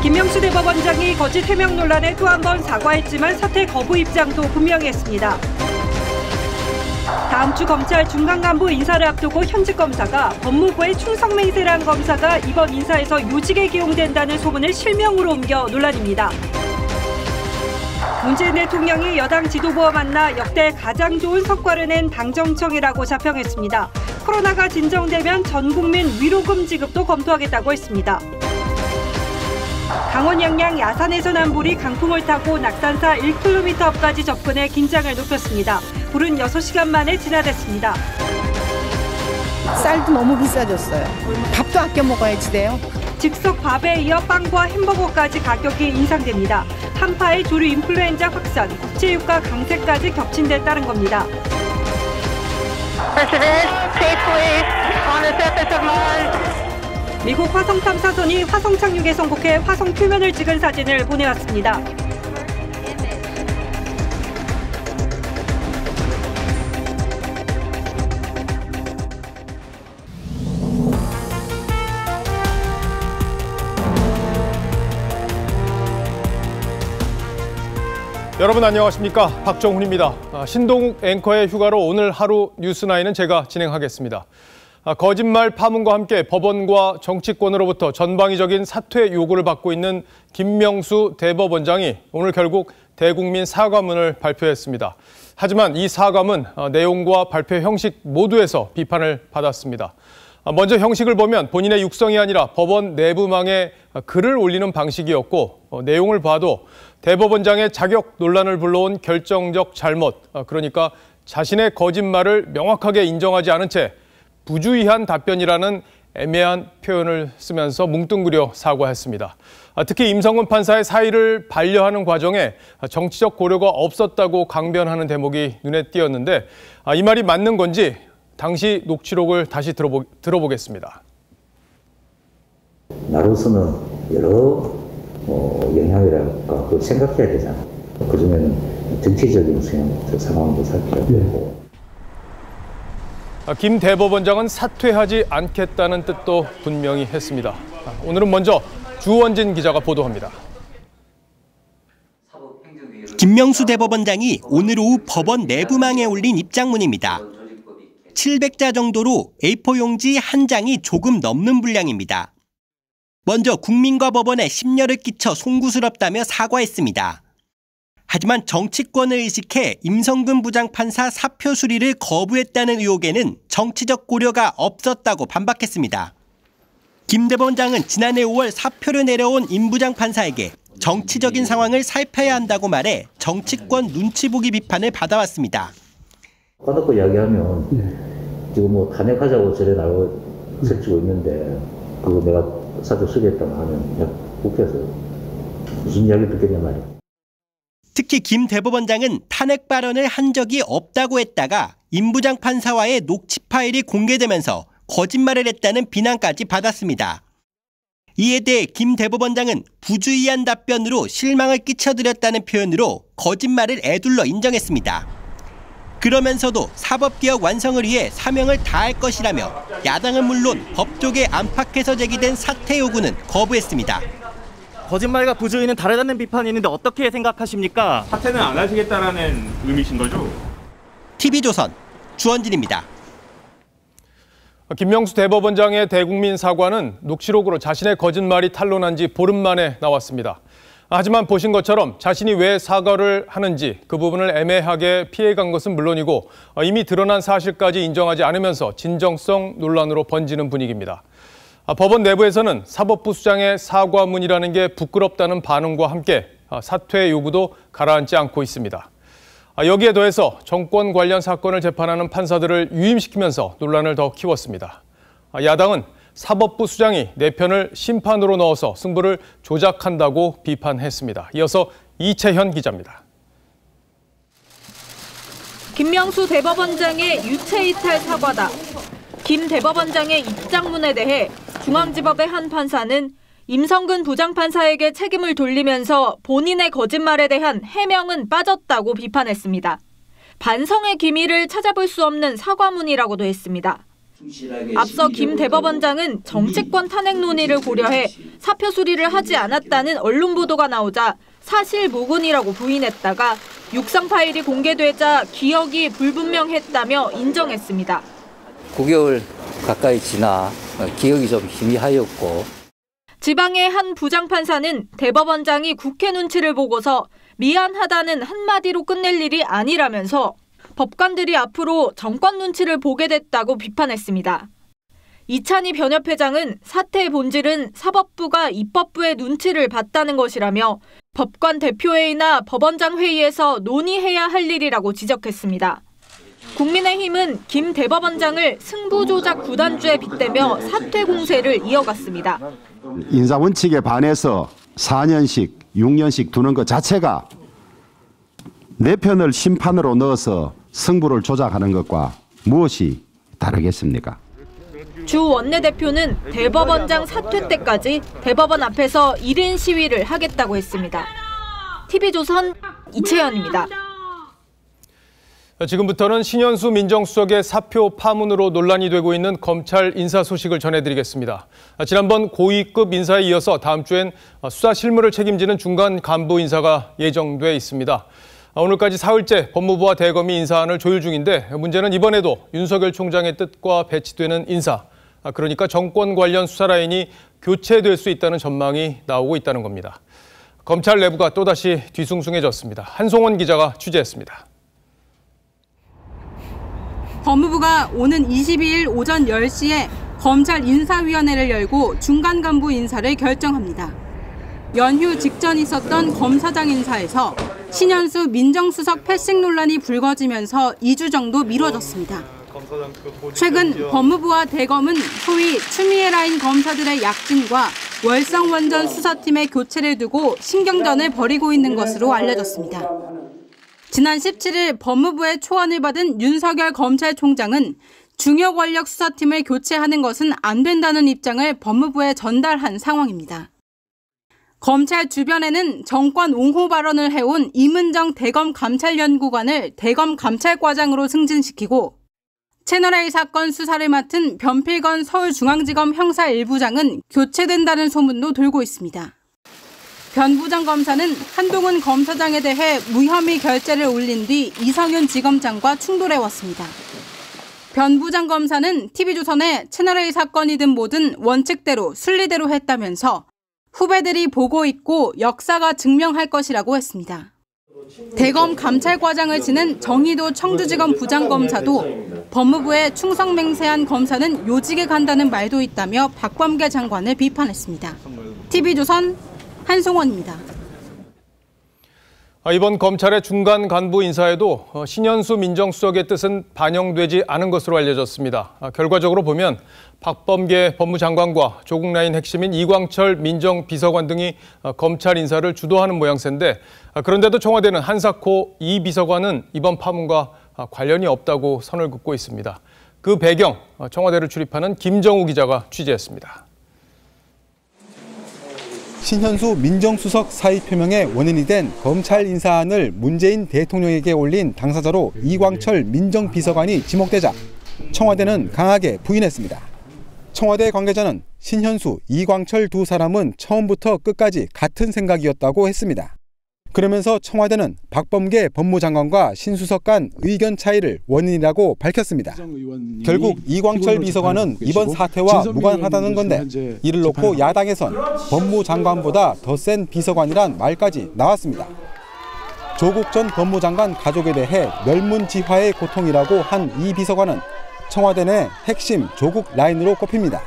김명수 대법원장이 거짓 해명 논란에 또 한 번 사과했지만 사퇴 거부 입장도 분명히 했습니다. 다음 주 검찰 중간 간부 인사를 앞두고 현직 검사가 법무부의 충성맹세를 한 검사가 이번 인사에서 요직에 기용된다는 소문을 실명으로 옮겨 논란입니다. 문재인 대통령이 여당 지도부와 만나 역대 가장 좋은 성과를 낸 당정청이라고 자평했습니다. 코로나가 진정되면 전 국민 위로금 지급도 검토하겠다고 했습니다. 강원 양양 야산에서 난 불이 강풍을 타고 낙산사 1km 앞까지 접근해 긴장을 높였습니다. 불은 6시간 만에 진화됐습니다. 쌀도 너무 비싸졌어요. 밥도 아껴 먹어야지 돼요. 즉석 밥에 이어 빵과 햄버거까지 가격이 인상됩니다. 한파의 조류 인플루엔자 확산, 국제유가 강세까지 ገብ친 데 따른 겁니다. 미국 화성 탐사선이 화성 착륙에 성공해 화성 표면을 찍은 사진을 보내왔습니다. 여러분 안녕하십니까? 박정훈입니다. 신동욱 앵커의 휴가로 오늘 하루 뉴스9은 제가 진행하겠습니다. 거짓말 파문과 함께 법원과 정치권으로부터 전방위적인 사퇴 요구를 받고 있는 김명수 대법원장이 오늘 결국 대국민 사과문을 발표했습니다. 하지만 이 사과문 내용과 발표 형식 모두에서 비판을 받았습니다. 먼저 형식을 보면 본인의 육성이 아니라 법원 내부망에 글을 올리는 방식이었고 내용을 봐도 대법원장의 자격 논란을 불러온 결정적 잘못, 그러니까 자신의 거짓말을 명확하게 인정하지 않은 채 부주의한 답변이라는 애매한 표현을 쓰면서 뭉뚱그려 사과했습니다. 특히 임성근 판사의 사의를 반려하는 과정에 정치적 고려가 없었다고 강변하는 대목이 눈에 띄었는데 이 말이 맞는 건지 당시 녹취록을 다시 들어보겠습니다. 나로서는 여러 영향이랄까 그걸 생각해야 되잖아. 그중에는 정치적인 상황도 살펴야 되고. 김 대법원장은 사퇴하지 않겠다는 뜻도 분명히 했습니다. 오늘은 먼저 주원진 기자가 보도합니다. 김명수 대법원장이 오늘 오후 법원 내부망에 올린 입장문입니다. 700자 정도로 A4 용지 한 장이 조금 넘는 분량입니다. 먼저 국민과 법원에 심려를 끼쳐 송구스럽다며 사과했습니다. 하지만 정치권을 의식해 임성근 부장판사 사표 수리를 거부했다는 의혹에는 정치적 고려가 없었다고 반박했습니다. 김 대법원장은 지난해 5월 사표를 내려온 임 부장판사에게 정치적인 상황을 살펴야 한다고 말해 정치권 눈치 보기 비판을 받아왔습니다. 까놓고 이야기하면 지금 뭐 탄핵하자고 저래 나오고 설치고 있는데 그거 내가 사표 수리했다고 하면 국회에서 무슨 이야기 듣겠냐 말이야. 특히 김 대법원장은 탄핵 발언을 한 적이 없다고 했다가 임 부장판사와의 녹취 파일이 공개되면서 거짓말을 했다는 비난까지 받았습니다. 이에 대해 김 대법원장은 부주의한 답변으로 실망을 끼쳐드렸다는 표현으로 거짓말을 에둘러 인정했습니다. 그러면서도 사법개혁 완성을 위해 사명을 다할 것이라며 야당은 물론 법조계 안팎에서 제기된 사퇴 요구는 거부했습니다. 거짓말과 부주의는 다르다는 비판이 있는데 어떻게 생각하십니까? 사퇴는 안 하시겠다라는 의미신 거죠? TV조선 주원진입니다. 김명수 대법원장의 대국민 사과는 녹취록으로 자신의 거짓말이 탄로난 지 보름 만에 나왔습니다. 하지만 보신 것처럼 자신이 왜 사과를 하는지 그 부분을 애매하게 피해간 것은 물론이고 이미 드러난 사실까지 인정하지 않으면서 진정성 논란으로 번지는 분위기입니다. 법원 내부에서는 사법부 수장의 사과문이라는 게 부끄럽다는 반응과 함께 사퇴 요구도 가라앉지 않고 있습니다. 여기에 더해서 정권 관련 사건을 재판하는 판사들을 유임시키면서 논란을 더 키웠습니다. 야당은 사법부 수장이 내 편을 심판으로 넣어서 승부를 조작한다고 비판했습니다. 이어서 이채현 기자입니다. 김명수 대법원장의 유체이탈 사과다. 김 대법원장의 입장문에 대해 중앙지법의 한 판사는 임성근 부장판사에게 책임을 돌리면서 본인의 거짓말에 대한 해명은 빠졌다고 비판했습니다. 반성의 기미를 찾아볼 수 없는 사과문이라고도 했습니다. 앞서 김 대법원장은 정치권 탄핵 논의를 고려해 사표 수리를 하지 않았다는 언론 보도가 나오자 사실무근이라고 부인했다가 육상 파일이 공개되자 기억이 불분명했다며 인정했습니다. 9개월 가까이 지나 기억이 좀 희미하였고 지방의 한 부장판사는 대법원장이 국회 눈치를 보고서 미안하다는 한마디로 끝낼 일이 아니라면서 법관들이 앞으로 정권 눈치를 보게 됐다고 비판했습니다. 이찬희 변협회장은 사태의 본질은 사법부가 입법부의 눈치를 봤다는 것이라며 법관 대표회의나 법원장 회의에서 논의해야 할 일이라고 지적했습니다. 국민의힘은 김 대법원장을 승부조작 구단주에 빗대며 사퇴 공세를 이어갔습니다. 인사원칙에 반해서 4년씩, 6년씩 두는 것 자체가 내 편을 심판으로 넣어서 승부를 조작하는 것과 무엇이 다르겠습니까? 주 원내대표는 대법원장 사퇴 때까지 대법원 앞에서 1인 시위를 하겠다고 했습니다. TV조선 이채연입니다. 지금부터는 신현수 민정수석의 사표 파문으로 논란이 되고 있는 검찰 인사 소식을 전해드리겠습니다. 지난번 고위급 인사에 이어서 다음 주엔 수사 실무를 책임지는 중간 간부 인사가 예정돼 있습니다. 오늘까지 사흘째 법무부와 대검이 인사안을 조율 중인데 문제는 이번에도 윤석열 총장의 뜻과 배치되는 인사, 그러니까 정권 관련 수사 라인이 교체될 수 있다는 전망이 나오고 있다는 겁니다. 검찰 내부가 또다시 뒤숭숭해졌습니다. 한송원 기자가 취재했습니다. 법무부가 오는 22일 오전 10시에 검찰 인사위원회를 열고 중간 간부 인사를 결정합니다. 연휴 직전 있었던 검사장 인사에서 신현수 민정수석 패싱 논란이 불거지면서 2주 정도 미뤄졌습니다. 최근 법무부와 대검은 소위 추미애 라인 검사들의 약진과 월성원전 수사팀의 교체를 두고 신경전을 벌이고 있는 것으로 알려졌습니다. 지난 17일 법무부의 초안을 받은 윤석열 검찰총장은 중요 권력 수사팀을 교체하는 것은 안 된다는 입장을 법무부에 전달한 상황입니다. 검찰 주변에는 정권 옹호 발언을 해온 임은정 대검 감찰연구관을 대검 감찰과장으로 승진시키고 채널A 사건 수사를 맡은 변필건 서울중앙지검 형사 1부장은 교체된다는 소문도 돌고 있습니다. 변 부장 검사는 한동훈 검사장에 대해 무혐의 결재를 올린 뒤 이성윤 지검장과 충돌해왔습니다. 변 부장 검사는 TV조선에 채널A 사건이든 뭐든 원칙대로 순리대로 했다면서 후배들이 보고 있고 역사가 증명할 것이라고 했습니다. 대검 감찰과장을 지낸 정의도 청주지검 부장검사도 법무부에 충성맹세한 검사는 요직에 간다는 말도 있다며 박범계 장관을 비판했습니다. TV조선 한송원입니다. 이번 검찰의 중간 간부 인사에도 신현수 민정수석의 뜻은 반영되지 않은 것으로 알려졌습니다. 결과적으로 보면 박범계 법무장관과 조국 라인 핵심인 이광철 민정비서관 등이 검찰 인사를 주도하는 모양새인데 그런데도 청와대는 한사코 이 비서관은 이번 파문과 관련이 없다고 선을 긋고 있습니다. 그 배경, 청와대를 출입하는 김정우 기자가 취재했습니다. 신현수 민정수석 사의 표명의 원인이 된 검찰 인사안을 문재인 대통령에게 올린 당사자로 이광철 민정비서관이 지목되자 청와대는 강하게 부인했습니다. 청와대 관계자는 신현수, 이광철 두 사람은 처음부터 끝까지 같은 생각이었다고 했습니다. 그러면서 청와대는 박범계 법무장관과 신수석 간 의견 차이를 원인이라고 밝혔습니다. 결국 이광철 비서관은 이번 사태와 무관하다는 건데 이를 놓고 야당에선 법무장관보다 더 센 비서관이란 말까지 나왔습니다. 조국 전 법무장관 가족에 대해 멸문지화의 고통이라고 한 이 비서관은 청와대 내 핵심 조국 라인으로 꼽힙니다.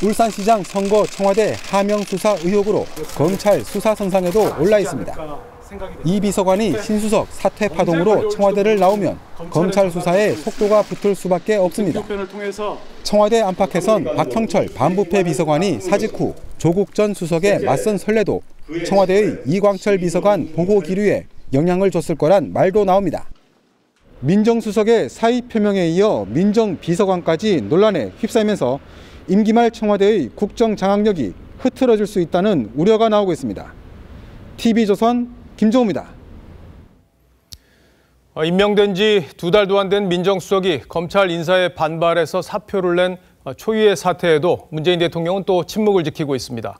울산시장 선거 청와대 하명 수사 의혹으로 검찰 수사선상에도 올라 있습니다. 이 비서관이 신수석 사퇴 파동으로 청와대를 나오면 검찰 수사에 속도가 붙을 수밖에 없습니다. 청와대 안팎에선 박형철 반부패 비서관이 사직 후 조국 전 수석에 맞선 선례도 청와대의 이광철 비서관 보고 기류에 영향을 줬을 거란 말도 나옵니다. 민정수석의 사의 표명에 이어 민정비서관까지 논란에 휩싸이면서 임기 말 청와대의 국정 장악력이 흐트러질 수 있다는 우려가 나오고 있습니다. TV조선 김정우입니다. 임명된 지 2달도 안 된 민정수석이 검찰 인사에 반발해서 사표를 낸 초유의 사태에도 문재인 대통령은 또 침묵을 지키고 있습니다.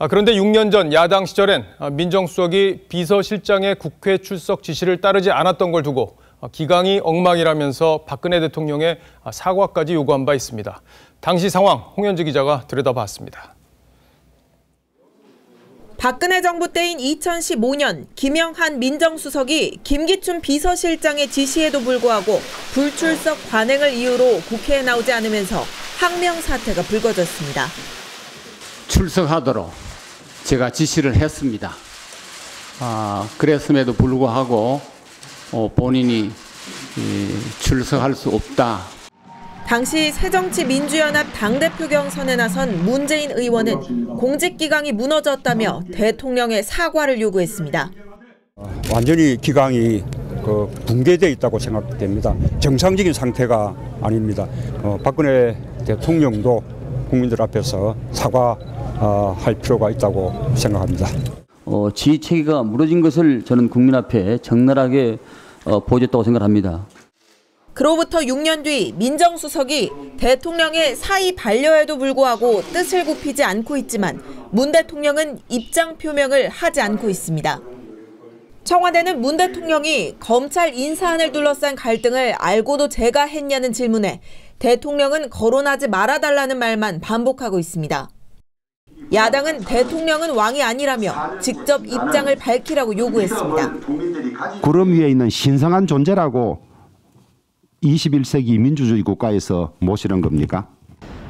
그런데 6년 전 야당 시절엔 민정수석이 비서실장의 국회 출석 지시를 따르지 않았던 걸 두고 기강이 엉망이라면서 박근혜 대통령의 사과까지 요구한 바 있습니다. 당시 상황 홍현주 기자가 들여다봤습니다. 박근혜 정부 때인 2015년 김영한 민정수석이 김기춘 비서실장의 지시에도 불구하고 불출석 관행을 이유로 국회에 나오지 않으면서 항명 사태가 불거졌습니다. 출석하도록 제가 지시를 했습니다. 그랬음에도 불구하고 본인이 출석할 수 없다. 당시 새정치민주연합 당대표 경선에 나선 문재인 의원은 공직기강이 무너졌다며 대통령의 사과를 요구했습니다. 완전히 기강이 붕괴되어 있다고 생각됩니다. 정상적인 상태가 아닙니다. 박근혜 대통령도 국민들 앞에서 사과할 필요가 있다고 생각합니다. 지휘 체계가 무너진 것을 저는 국민 앞에 적나라하게 보여줬다고 생각합니다. 그로부터 6년 뒤 민정수석이 대통령의 사의 반려에도 불구하고 뜻을 굽히지 않고 있지만 문 대통령은 입장 표명을 하지 않고 있습니다. 청와대는 문 대통령이 검찰 인사안을 둘러싼 갈등을 알고도 제가 했냐는 질문에 대통령은 거론하지 말아달라는 말만 반복하고 있습니다. 야당은 대통령은 왕이 아니라며 직접 입장을 밝히라고 요구했습니다. 구름 위에 있는 신성한 존재라고 21세기 민주주의 국가에서 모시는 겁니까?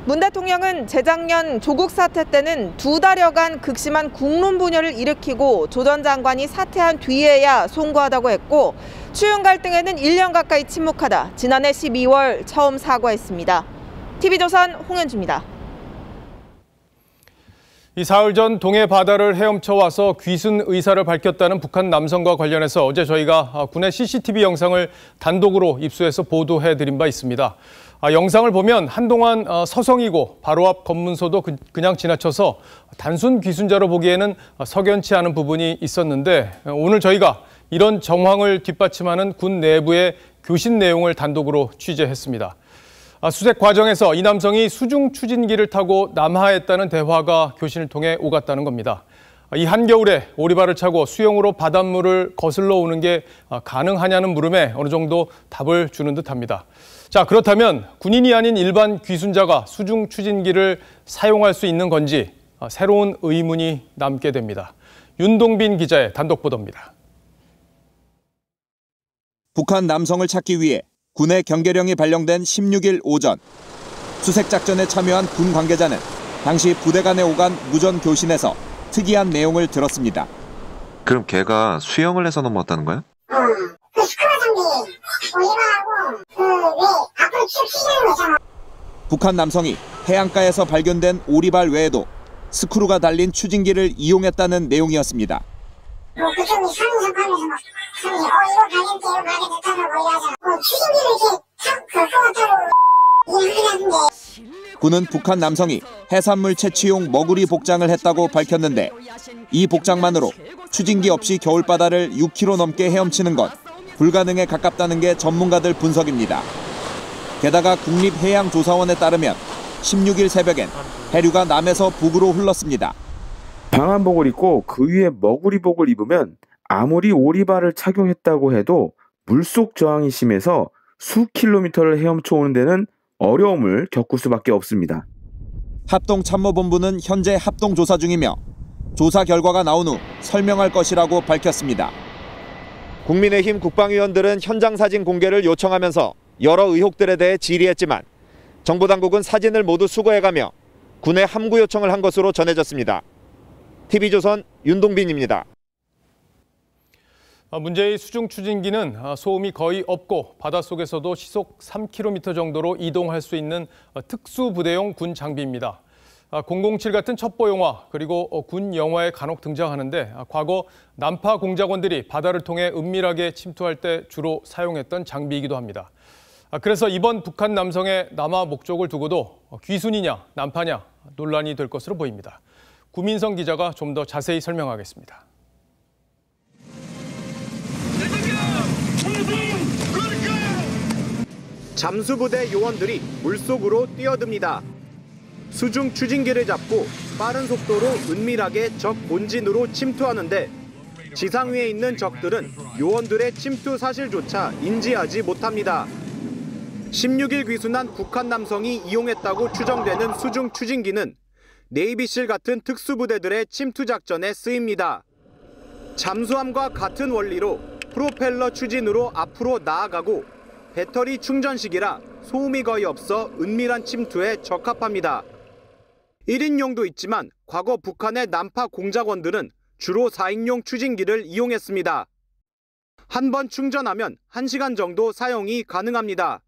문 대통령은 재작년 조국 사태 때는 2달여간 극심한 국론 분열을 일으키고 조 전 장관이 사퇴한 뒤에야 송구하다고 했고 추윤 갈등에는 1년 가까이 침묵하다 지난해 12월 처음 사과했습니다. TV조선 홍현주입니다. 이 사흘 전 동해 바다를 헤엄쳐 와서 귀순 의사를 밝혔다는 북한 남성과 관련해서 어제 저희가 군의 CCTV 영상을 단독으로 입수해서 보도해드린 바 있습니다. 영상을 보면 한동안 서성이고 바로 앞 검문소도 그냥 지나쳐서 단순 귀순자로 보기에는 석연치 않은 부분이 있었는데 오늘 저희가 이런 정황을 뒷받침하는 군 내부의 교신 내용을 단독으로 취재했습니다. 수색 과정에서 이 남성이 수중 추진기를 타고 남하했다는 대화가 교신을 통해 오갔다는 겁니다. 이 한겨울에 오리발을 차고 수영으로 바닷물을 거슬러 오는 게 가능하냐는 물음에 어느 정도 답을 주는 듯합니다. 자, 그렇다면 군인이 아닌 일반 귀순자가 수중 추진기를 사용할 수 있는 건지 새로운 의문이 남게 됩니다. 윤동빈 기자의 단독 보도입니다. 북한 남성을 찾기 위해 군의 경계령이 발령된 16일 오전 수색작전에 참여한 군 관계자는 당시 부대 간에 오간 무전 교신에서 특이한 내용을 들었습니다. 그럼 걔가 수영을 해서 넘어왔다는 거야? 그 스쿠버 장비 올리바하고 왜 앞으로 쭉 휘시는 거잖아. 북한 남성이 해안가에서 발견된 오리발 외에도 스크루가 달린 추진기를 이용했다는 내용이었습니다. 그쪽이 상승하면서 막 이거 발견됐다고 하잖아. 추진기를 이렇게 타고 일을 하는데. 군은 북한 남성이 해산물 채취용 머구리 복장을 했다고 밝혔는데 이 복장만으로 추진기 없이 겨울바다를 6km 넘게 헤엄치는 건 불가능에 가깝다는 게 전문가들 분석입니다. 게다가 국립해양조사원에 따르면 16일 새벽엔 해류가 남에서 북으로 흘렀습니다. 방한복을 입고 그 위에 머구리복을 입으면 아무리 오리발을 착용했다고 해도 물속 저항이 심해서 수 킬로미터를 헤엄쳐 오는 데는 어려움을 겪을 수밖에 없습니다. 합동참모본부는 현재 합동조사 중이며 조사 결과가 나온 후 설명할 것이라고 밝혔습니다. 국민의힘 국방위원들은 현장 사진 공개를 요청하면서 여러 의혹들에 대해 질의했지만 정부 당국은 사진을 모두 수거해가며 군에 함구 요청을 한 것으로 전해졌습니다. TV조선 윤동빈입니다. 문제의 수중 추진기는 소음이 거의 없고 바닷속에서도 시속 3km 정도로 이동할 수 있는 특수부대용 군 장비입니다. 007 같은 첩보 영화 그리고 군 영화에 간혹 등장하는데 과거 난파 공작원들이 바다를 통해 은밀하게 침투할 때 주로 사용했던 장비이기도 합니다. 그래서 이번 북한 남성의 남하 목적을 두고도 귀순이냐 난파냐 논란이 될 것으로 보입니다. 구민성 기자가 좀 더 자세히 설명하겠습니다. 잠수부대 요원들이 물속으로 뛰어듭니다. 수중 추진기를 잡고 빠른 속도로 은밀하게 적 본진으로 침투하는데 지상 위에 있는 적들은 요원들의 침투 사실조차 인지하지 못합니다. 16일 귀순한 북한 남성이 이용했다고 추정되는 수중 추진기는 네이비실 같은 특수부대들의 침투 작전에 쓰입니다. 잠수함과 같은 원리로 프로펠러 추진으로 앞으로 나아가고 배터리 충전식이라 소음이 거의 없어 은밀한 침투에 적합합니다. 1인용도 있지만 과거 북한의 난파 공작원들은 주로 4인용 추진기를 이용했습니다. 한 번 충전하면 1시간 정도 사용이 가능합니다.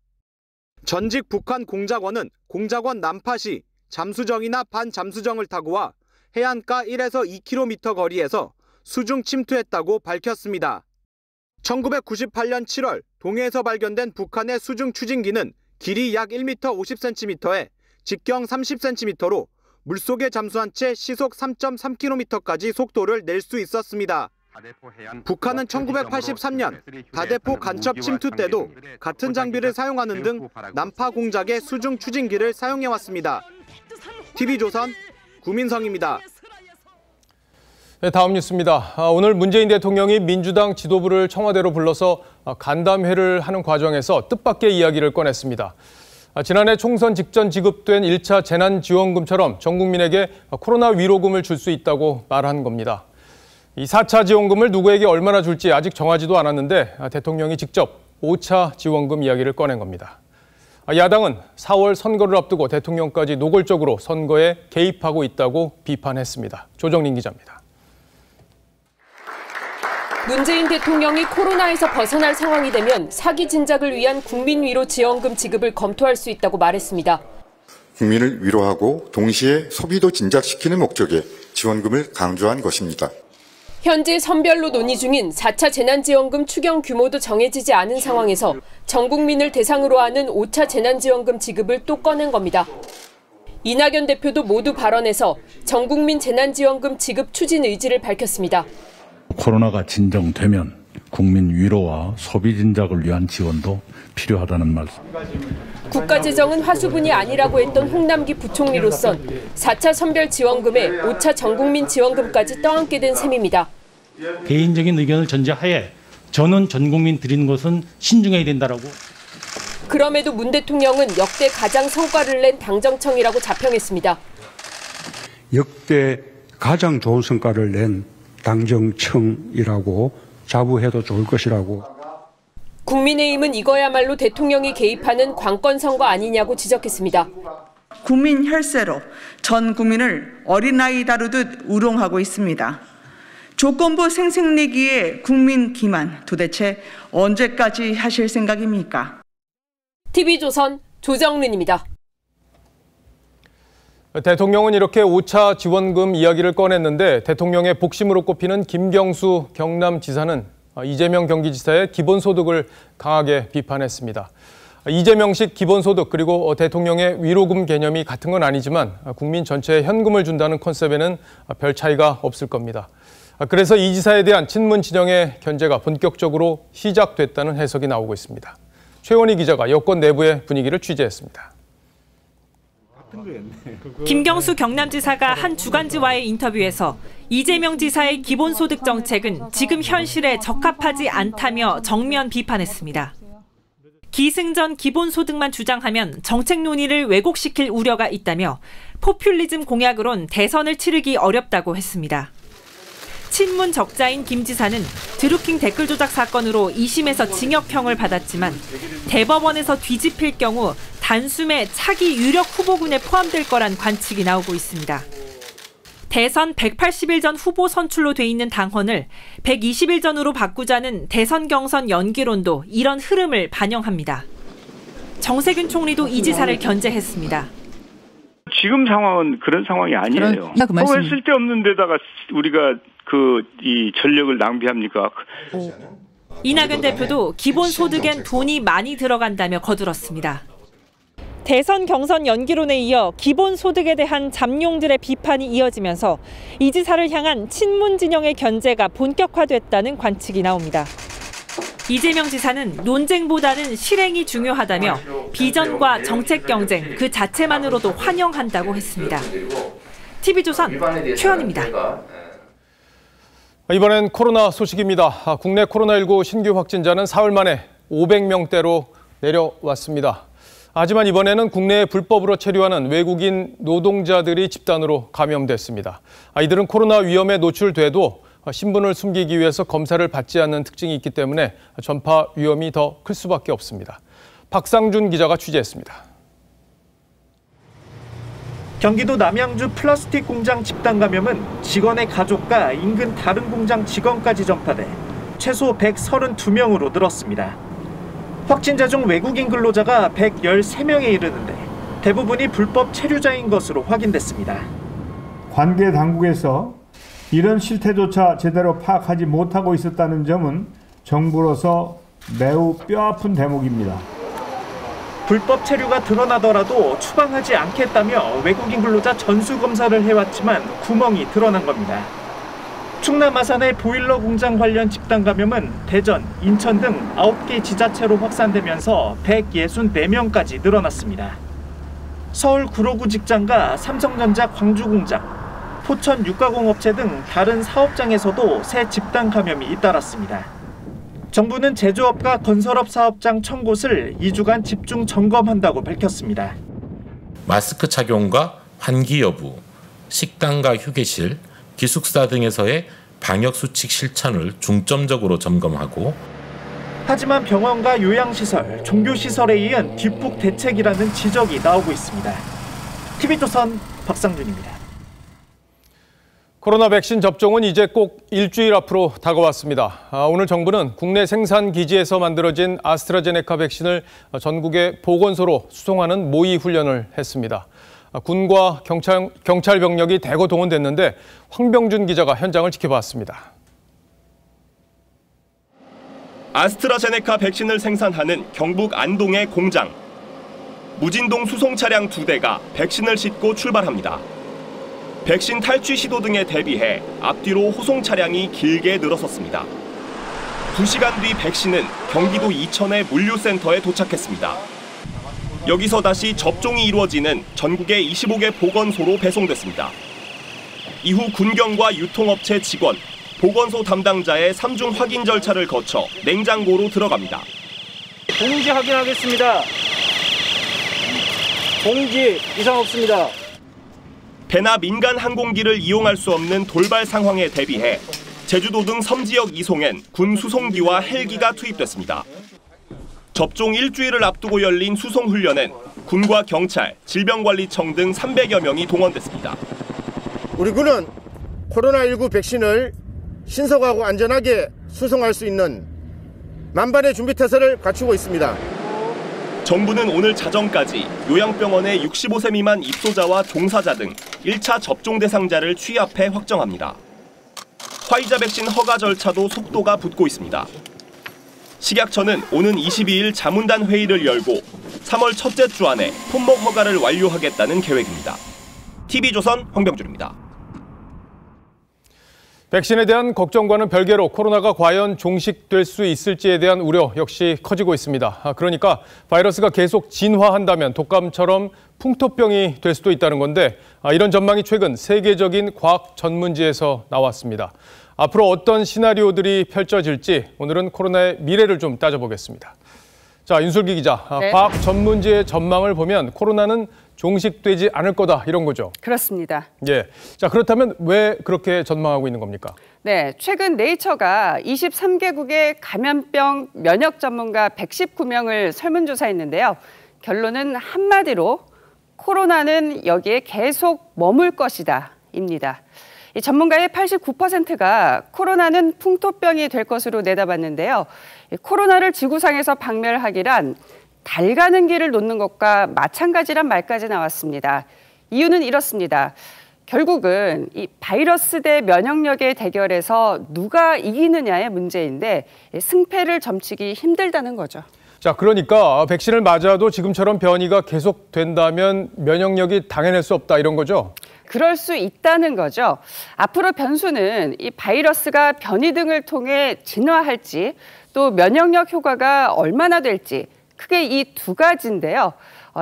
전직 북한 공작원은 공작원 난파 시 잠수정이나 반잠수정을 타고 와 해안가 1에서 2km 거리에서 수중 침투했다고 밝혔습니다. 1998년 7월 동해에서 발견된 북한의 수중 추진기는 길이 약 1m 50cm에 직경 30cm로 물속에 잠수한 채 시속 3.3km까지 속도를 낼 수 있었습니다. 북한은 1983년 다대포 간첩 침투 때도 같은 장비를 사용하는 등 난파 공작의 수중 추진기를 사용해왔습니다. TV조선 구민성입니다. 네, 다음 뉴스입니다. 오늘 문재인 대통령이 민주당 지도부를 청와대로 불러서 간담회를 하는 과정에서 뜻밖의 이야기를 꺼냈습니다. 지난해 총선 직전 지급된 1차 재난지원금처럼 전 국민에게 코로나 위로금을 줄 수 있다고 말한 겁니다. 이 4차 지원금을 누구에게 얼마나 줄지 아직 정하지도 않았는데 대통령이 직접 5차 지원금 이야기를 꺼낸 겁니다. 야당은 4월 선거를 앞두고 대통령까지 노골적으로 선거에 개입하고 있다고 비판했습니다. 조정린 기자입니다. 문재인 대통령이 코로나에서 벗어날 상황이 되면 사기 진작을 위한 국민 위로 지원금 지급을 검토할 수 있다고 말했습니다. 국민을 위로하고 동시에 소비도 진작시키는 목적의 지원금을 강조한 것입니다. 현재 선별로 논의 중인 4차 재난지원금 추경 규모도 정해지지 않은 상황에서 전 국민을 대상으로 하는 5차 재난지원금 지급을 또 꺼낸 겁니다. 이낙연 대표도 모두 발언해서 전 국민 재난지원금 지급 추진 의지를 밝혔습니다. 코로나가 진정되면 국민 위로와 소비 진작을 위한 지원도 필요하다는 말씀. 국가재정은 화수분이 아니라고 했던 홍남기 부총리로선 4차 선별 지원금에 5차 전국민 지원금까지 떠안게 된 셈입니다. 개인적인 의견을 전제하에 저는 전 국민 드리는 것은 신중해야 된다라고. 그럼에도 문 대통령은 역대 가장 성과를 낸 당정청이라고 자평했습니다. 역대 가장 좋은 성과를 낸 당정청이라고 자부해도 좋을 것이라고. 국민의힘은 이거야말로 대통령이 개입하는 관건 선거 아니냐고 지적했습니다. 국민 혈세로 전 국민을 어린아이 다루듯 우롱하고 있습니다. 조건부 생색내기의 국민 기만 도대체 언제까지 하실 생각입니까? TV조선 조정른입니다. 대통령은 이렇게 5차 지원금 이야기를 꺼냈는데 대통령의 복심으로 꼽히는 김경수 경남지사는 이재명 경기지사의 기본소득을 강하게 비판했습니다. 이재명식 기본소득 그리고 대통령의 위로금 개념이 같은 건 아니지만 국민 전체에 현금을 준다는 컨셉에는 별 차이가 없을 겁니다. 그래서 이 지사에 대한 친문 진영의 견제가 본격적으로 시작됐다는 해석이 나오고 있습니다. 최원희 기자가 여권 내부의 분위기를 취재했습니다. 김경수 경남지사가 한 주간지와의 인터뷰에서 이재명 지사의 기본소득 정책은 지금 현실에 적합하지 않다며 정면 비판했습니다. 기승전 기본소득만 주장하면 정책 논의를 왜곡시킬 우려가 있다며 포퓰리즘 공약으론 대선을 치르기 어렵다고 했습니다. 친문 적자인 김 지사는 드루킹 댓글 조작 사건으로 2심에서 징역형을 받았지만 대법원에서 뒤집힐 경우 단숨에 차기 유력 후보군에 포함될 거란 관측이 나오고 있습니다. 대선 180일 전 후보 선출로 돼 있는 당헌을 120일 전으로 바꾸자는 대선 경선 연기론도 이런 흐름을 반영합니다. 정세균 총리도 이 지사를 견제했습니다. 지금 상황은 그런 상황이 아니에요. 왜 쓸데없는 데다가 우리가 이 전력을 낭비합니까? 이낙연 대표도 기본소득엔 돈이 많이 들어간다며 거들었습니다. 대선 경선 연기론에 이어 기본소득에 대한 잠룡들의 비판이 이어지면서 이 지사를 향한 친문 진영의 견제가 본격화됐다는 관측이 나옵니다. 이재명 지사는 논쟁보다는 실행이 중요하다며 비전과 정책 경쟁 그 자체만으로도 환영한다고 했습니다. TV조선 최원입니다. 이번엔 코로나 소식입니다. 국내 코로나19 신규 확진자는 사흘 만에 500명대로 내려왔습니다. 하지만 이번에는 국내에 불법으로 체류하는 외국인 노동자들이 집단으로 감염됐습니다. 이들은 코로나 위험에 노출돼도 신분을 숨기기 위해서 검사를 받지 않는 특징이 있기 때문에 전파 위험이 더 클 수밖에 없습니다. 박상준 기자가 취재했습니다. 경기도 남양주 플라스틱 공장 집단 감염은 직원의 가족과 인근 다른 공장 직원까지 전파돼 최소 132명으로 늘었습니다. 확진자 중 외국인 근로자가 113명에 이르는데 대부분이 불법 체류자인 것으로 확인됐습니다. 관계 당국에서 이런 실태조차 제대로 파악하지 못하고 있었다는 점은 정부로서 매우 뼈아픈 대목입니다. 불법 체류가 드러나더라도 추방하지 않겠다며 외국인 근로자 전수검사를 해왔지만 구멍이 드러난 겁니다. 충남 아산의 보일러 공장 관련 집단 감염은 대전, 인천 등 9개 지자체로 확산되면서 164명까지 늘어났습니다. 서울 구로구 직장과 삼성전자 광주 공장, 포천 육가공업체 등 다른 사업장에서도 새 집단 감염이 잇따랐습니다. 정부는 제조업과 건설업 사업장 1000곳을 2주간 집중 점검한다고 밝혔습니다. 마스크 착용과 환기 여부, 식당과 휴게실, 기숙사 등에서의 방역수칙 실천을 중점적으로 점검하고 하지만 병원과 요양시설, 종교시설에 의한 뒷북 대책이라는 지적이 나오고 있습니다. TV조선 박상준입니다. 코로나 백신 접종은 이제 꼭 일주일 앞으로 다가왔습니다. 오늘 정부는 국내 생산 기지에서 만들어진 아스트라제네카 백신을 전국의 보건소로 수송하는 모의 훈련을 했습니다. 군과 경찰 병력이 대거 동원됐는데 황병준 기자가 현장을 지켜봤습니다. 아스트라제네카 백신을 생산하는 경북 안동의 공장. 무진동 수송 차량 2대가 백신을 싣고 출발합니다. 백신 탈취 시도 등에 대비해 앞뒤로 호송 차량이 길게 늘어섰습니다. 2시간 뒤 백신은 경기도 이천의 물류센터에 도착했습니다. 여기서 다시 접종이 이루어지는 전국의 25개 보건소로 배송됐습니다. 이후 군경과 유통업체 직원, 보건소 담당자의 3중 확인 절차를 거쳐 냉장고로 들어갑니다. 봉지 확인하겠습니다. 봉지 이상 없습니다. 배나 민간 항공기를 이용할 수 없는 돌발 상황에 대비해 제주도 등 섬 지역 이송엔 군 수송기와 헬기가 투입됐습니다. 접종 일주일을 앞두고 열린 수송 훈련엔 군과 경찰, 질병관리청 등 300여 명이 동원됐습니다. 우리 군은 코로나19 백신을 신속하고 안전하게 수송할 수 있는 만반의 준비태세를 갖추고 있습니다. 정부는 오늘 자정까지 요양병원의 65세 미만 입소자와 종사자 등 1차 접종 대상자를 취합해 확정합니다. 화이자 백신 허가 절차도 속도가 붙고 있습니다. 식약처는 오는 22일 자문단 회의를 열고 3월 첫째 주 안에 품목 허가를 완료하겠다는 계획입니다. TV조선 황병준입니다. 백신에 대한 걱정과는 별개로 코로나가 과연 종식될 수 있을지에 대한 우려 역시 커지고 있습니다. 그러니까 바이러스가 계속 진화한다면 독감처럼 풍토병이 될 수도 있다는 건데 이런 전망이 최근 세계적인 과학 전문지에서 나왔습니다. 앞으로 어떤 시나리오들이 펼쳐질지 오늘은 코로나의 미래를 좀 따져보겠습니다. 자, 윤슬기 기자, 네. 과학 전문지의 전망을 보면 코로나는 종식되지 않을 거다 이런 거죠. 그렇습니다. 예. 자, 그렇다면 왜 그렇게 전망하고 있는 겁니까? 네, 최근 네이처가 23개국의 감염병 면역 전문가 119명을 설문조사했는데요. 결론은 한마디로 코로나는 여기에 계속 머물 것이다 입니다. 이 전문가의 89%가 코로나는 풍토병이 될 것으로 내다봤는데요. 코로나를 지구상에서 박멸하기란 달 가는 길을 놓는 것과 마찬가지란 말까지 나왔습니다. 이유는 이렇습니다. 결국은 이 바이러스 대 면역력의 대결에서 누가 이기느냐의 문제인데 승패를 점치기 힘들다는 거죠. 자, 그러니까 백신을 맞아도 지금처럼 변이가 계속된다면 면역력이 당해낼 수 없다 이런 거죠? 그럴 수 있다는 거죠. 앞으로 변수는 이 바이러스가 변이 등을 통해 진화할지 또 면역력 효과가 얼마나 될지 크게 이 두 가지인데요.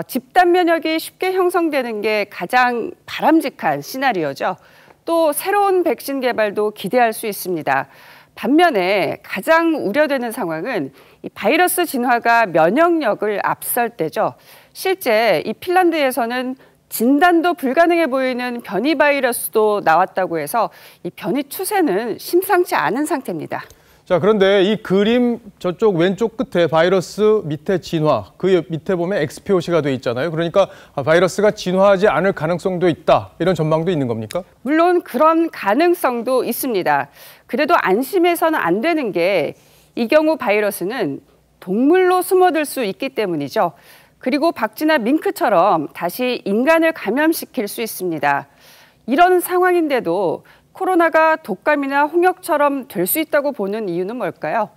집단 면역이 쉽게 형성되는 게 가장 바람직한 시나리오죠. 또 새로운 백신 개발도 기대할 수 있습니다. 반면에 가장 우려되는 상황은 이 바이러스 진화가 면역력을 앞설 때죠. 실제 이 핀란드에서는 진단도 불가능해 보이는 변이 바이러스도 나왔다고 해서 이 변이 추세는 심상치 않은 상태입니다. 자, 그런데 이 그림 저쪽 왼쪽 끝에 바이러스 밑에 진화, 그 밑에 보면 XPOC가 돼 있잖아요. 그러니까 바이러스가 진화하지 않을 가능성도 있다, 이런 전망도 있는 겁니까? 물론 그런 가능성도 있습니다. 그래도 안심해서는 안 되는 게 이 경우 바이러스는 동물로 숨어들 수 있기 때문이죠. 그리고 박쥐나 밍크처럼 다시 인간을 감염시킬 수 있습니다. 이런 상황인데도 코로나가 독감이나 홍역처럼 될 수 있다고 보는 이유는 뭘까요?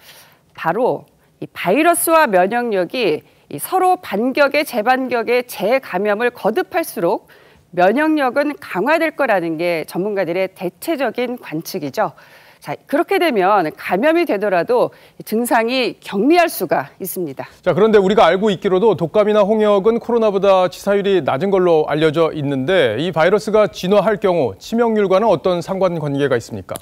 바로 이 바이러스와 면역력이 서로 반격에 재반격에 재감염을 거듭할수록 면역력은 강화될 거라는 게 전문가들의 대체적인 관측이죠. 자, 그렇게 되면 감염이 되더라도 증상이 경미할 수가 있습니다. 자, 그런데 우리가 알고 있기로도 독감이나 홍역은 코로나보다 치사율이 낮은 걸로 알려져 있는데 이 바이러스가 진화할 경우 치명률과는 어떤 상관관계가 있습니까?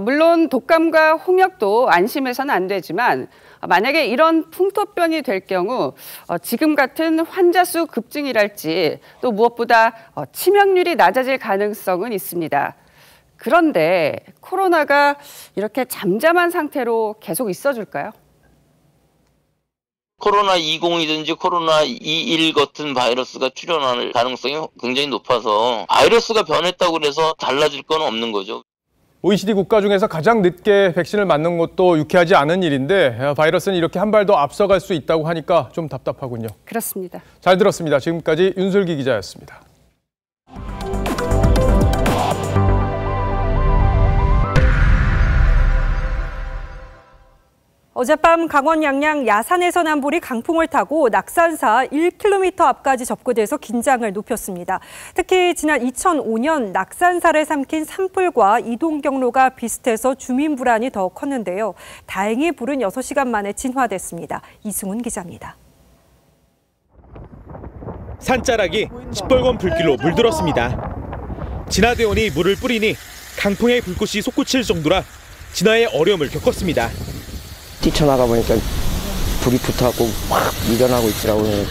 물론 독감과 홍역도 안심해서는 안 되지만 만약에 이런 풍토병이 될 경우 지금 같은 환자 수 급증이랄지 또 무엇보다 치명률이 낮아질 가능성은 있습니다. 그런데 코로나가 이렇게 잠잠한 상태로 계속 있어줄까요? 코로나20이든지 코로나21 같은 바이러스가 출현할 가능성이 굉장히 높아서 바이러스가 변했다고 해서 달라질 건 없는 거죠. OECD 국가 중에서 가장 늦게 백신을 맞는 것도 유쾌하지 않은 일인데 바이러스는 이렇게 한 발 더 앞서갈 수 있다고 하니까 좀 답답하군요. 그렇습니다. 잘 들었습니다. 지금까지 윤슬기 기자였습니다. 어젯밤 강원 양양 야산에서 난 불이 강풍을 타고 낙산사 1km 앞까지 접근해서 긴장을 높였습니다. 특히 지난 2005년 낙산사를 삼킨 산불과 이동 경로가 비슷해서 주민 불안이 더 컸는데요. 다행히 불은 6시간 만에 진화됐습니다. 이승훈 기자입니다. 산자락이 시뻘건 불길로 물들었습니다. 진화대원이 물을 뿌리니 강풍에 불꽃이 솟구칠 정도라 진화에 어려움을 겪었습니다. 뛰쳐나가 보니까 불이 붙어갖고 확 밀려나고 있더라고요.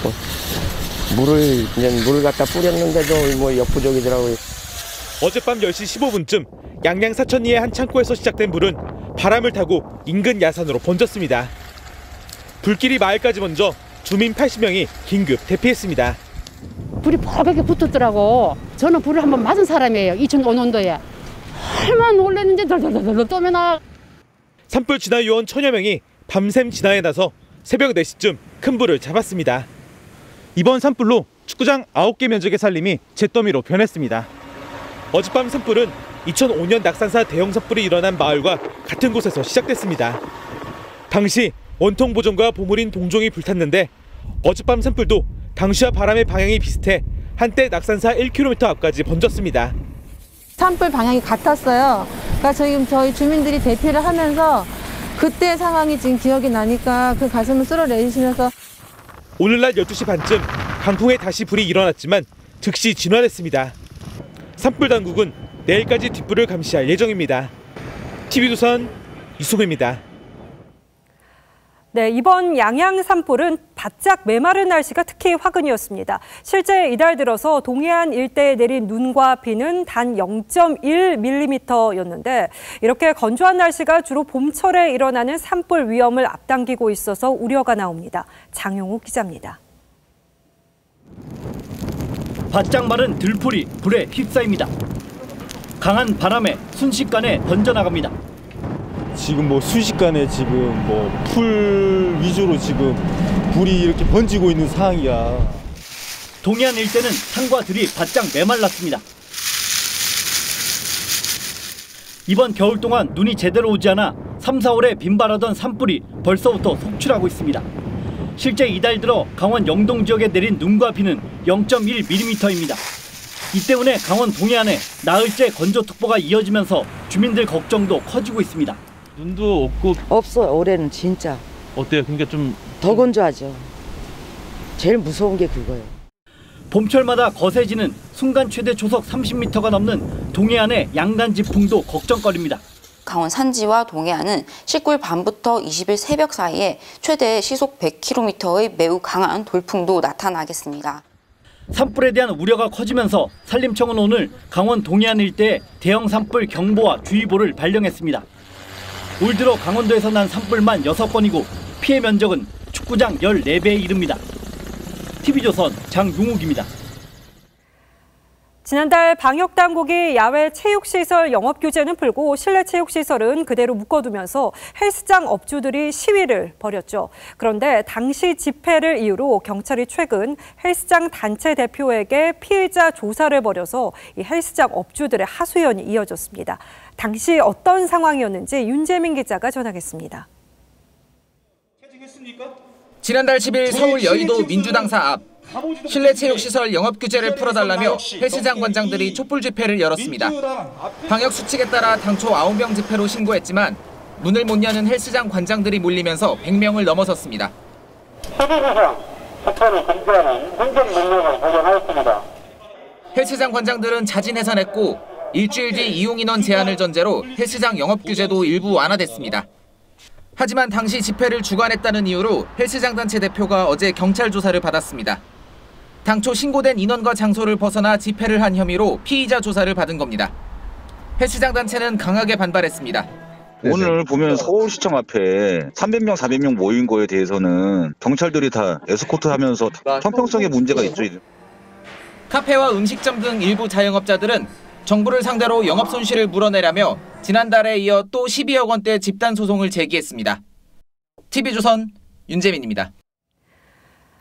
물을 갖다 뿌렸는데도 뭐 역부족이더라고요. 어젯밤 10시 15분쯤 양양 사천리의 한 창고에서 시작된 불은 바람을 타고 인근 야산으로 번졌습니다. 불길이 마을까지 번져 주민 80명이 긴급 대피했습니다. 불이 펄겋게 붙었더라고. 저는 불을 한번 맞은 사람이에요. 2005년도에. 얼마나 놀랐는지 덜덜덜 떠면나. 산불 진화 요원 1000여 명이 밤샘 진화에 나서 새벽 4시쯤 큰 불을 잡았습니다. 이번 산불로 축구장 9개 면적의 산림이 잿더미로 변했습니다. 어젯밤 산불은 2005년 낙산사 대형 산불이 일어난 마을과 같은 곳에서 시작됐습니다. 당시 원통 보존과 보물인 동종이 불탔는데 어젯밤 산불도 당시와 바람의 방향이 비슷해 한때 낙산사 1km 앞까지 번졌습니다. 산불 방향이 같았어요. 그러니까 지금 저희 주민들이 대피를 하면서 그때 상황이 지금 기억이 나니까 그 가슴을 쓸어내리시면서 오늘날 12시 반쯤 강풍에 다시 불이 일어났지만 즉시 진화됐습니다. 산불 당국은 내일까지 뒷불을 감시할 예정입니다. TV조선 이승우입니다. 네, 이번 양양 산불은 바짝 메마른 날씨가 특히 화근이었습니다. 실제 이달 들어서 동해안 일대에 내린 눈과 비는 단 0.1mm였는데 이렇게 건조한 날씨가 주로 봄철에 일어나는 산불 위험을 앞당기고 있어서 우려가 나옵니다. 장용욱 기자입니다. 바짝 마른 들풀이 불에 휩싸입니다. 강한 바람에 순식간에 번져나갑니다. 지금 순식간에 지금 풀 위주로 지금 불이 이렇게 번지고 있는 상황이야. 동해안 일대는 산과 들이 바짝 메말랐습니다. 이번 겨울 동안 눈이 제대로 오지 않아 3, 4월에 빈발하던 산불이 벌써부터 속출하고 있습니다. 실제 이달 들어 강원 영동 지역에 내린 눈과 비는 0.1mm입니다. 이 때문에 강원 동해안에 나흘째 건조특보가 이어지면서 주민들 걱정도 커지고 있습니다. 눈도 없고 없어요. 올해는 진짜. 어때요? 그러니까 좀 더 건조하죠. 제일 무서운 게 그거예요. 봄철마다 거세지는 순간 최대 초속 30m가 넘는 동해안의 양간지풍도 걱정거리입니다. 강원 산지와 동해안은 19일 밤부터 20일 새벽 사이에 최대 시속 100km의 매우 강한 돌풍도 나타나겠습니다. 산불에 대한 우려가 커지면서 산림청은 오늘 강원 동해안 일대에 대형 산불 경보와 주의보를 발령했습니다. 올 들어 강원도에서 난 산불만 6건이고 피해 면적은 축구장 14배에 이릅니다. TV조선 장용욱입니다. 지난달 방역당국이 야외 체육시설 영업 규제는 풀고 실내 체육시설은 그대로 묶어두면서 헬스장 업주들이 시위를 벌였죠. 그런데 당시 집회를 이유로 경찰이 최근 헬스장 단체 대표에게 피의자 조사를 벌여서 이 헬스장 업주들의 하소연이 이어졌습니다. 당시 어떤 상황이었는지 윤재민 기자가 전하겠습니다. 지난달 10일 서울 여의도 민주당사 앞 실내 체육시설 영업 규제를 풀어달라며 헬스장 관장들이 촛불 집회를 열었습니다. 방역 수칙에 따라 당초 9명 집회로 신고했지만 문을 못 여는 헬스장 관장들이 몰리면서 100명을 넘어섰습니다. 헬스장 관장들은 자진 해산했고 일주일 뒤 이용 인원 제한을 전제로 헬스장 영업 규제도 일부 완화됐습니다. 하지만 당시 집회를 주관했다는 이유로 헬스장 단체 대표가 어제 경찰 조사를 받았습니다. 당초 신고된 인원과 장소를 벗어나 집회를 한 혐의로 피의자 조사를 받은 겁니다. 헬스장 단체는 강하게 반발했습니다. 오늘 보면 서울시청 앞에 300명, 400명 모인 거에 대해서는 경찰들이 다 에스코트 하면서 형평성에 문제가 있죠. 카페와 음식점 등 일부 자영업자들은 정부를 상대로 영업 손실을 물어내라며 지난달에 이어 또 12억 원대 집단 소송을 제기했습니다. TV조선 윤재민입니다.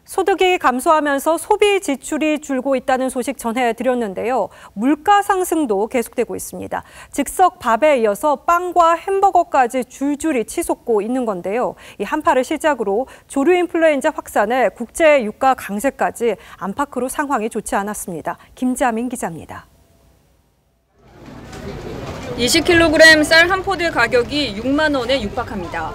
소득이 감소하면서 소비 지출이 줄고 있다는 소식 전해드렸는데요. 물가 상승도 계속되고 있습니다. 즉석 밥에 이어서 빵과 햄버거까지 줄줄이 치솟고 있는 건데요. 이 한파를 시작으로 조류 인플루엔자 확산에 국제 유가 강세까지 안팎으로 상황이 좋지 않았습니다. 김자민 기자입니다. 20kg 쌀 한 포대 가격이 6만 원에 육박합니다.